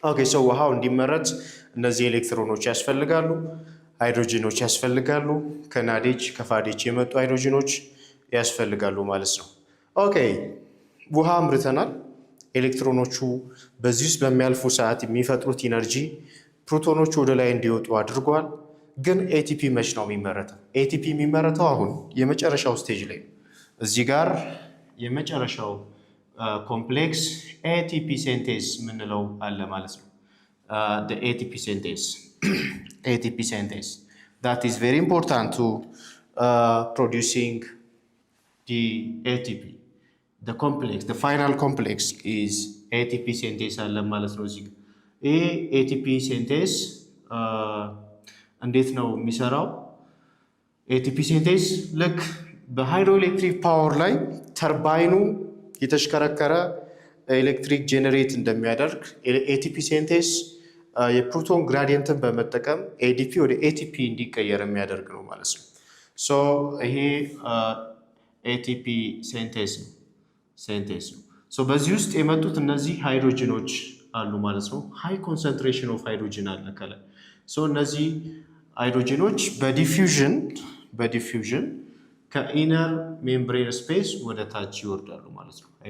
ኦኬ ሶ ውሃው እንዲመረት እነዚህ ኤሌክትሮኖች ያስፈልጋሉ ሃይድሮጂኖች ያስፈልጋሉ ከናዴጅ ከፋዴጅ የመጡ ሃይድሮጂኖች ያስፈልጋሉ ማለት ነው ኦኬ ውሃ አምርተናል ኤሌክትሮኖቹ በዚህ ውስጥ በሚያልፉ ሰዓት የሚፈጥሩት ኢነርጂ ፕሮቶኖቹ ወደ ላይ እንዲወጡ አድርጓል ግን ኤቲፒ መች ነው የሚመረተው ኤቲፒ የሚመረተው አሁን የመጨረሻው ስቴጅ ላይ እዚህ ጋር የመጨረሻው ኮምፕሌክስ ኤቲፒ ሲንቴዝ ምንለው አለ ማለት ነው the ATP synthase ATP synthase that is very important to producing the ATP the complex the final complex is ATP synthase አለ ማለት ነው እዚህ ይሄ ATP synthase እንዴት ነው የሚሰራው ATP synthase ልክ በሃይድሮኤሌክትሪክ ፓወር ላይ ተርባይኑ የተሽከረከረ ኤሌክትሪክ ጄነሬት እንደሚያደርግ ATP synthase የፕሮቶን ግራዲየንትን በመጠቀም ADP ወደ ATP እንዲቀየር የሚያደርግ ነው ማለት ነው ሶ ይሄ ATP synthase ነው ሶ በዚህ ውስጥ የመጡት እነዚህ ሃይድሮጂኖች አሉ ማለት ነው ሃይ ኮንሰንትሬሽን ኦፍ ሃይድሮጂን አለ ከላይ ሶ እነዚህ ሃይድሮጂኖች በዲፊውዥን ከኢነር ሜምብሬን ስፔስ ወደ ታች ይወርዳሉ ማለት ነው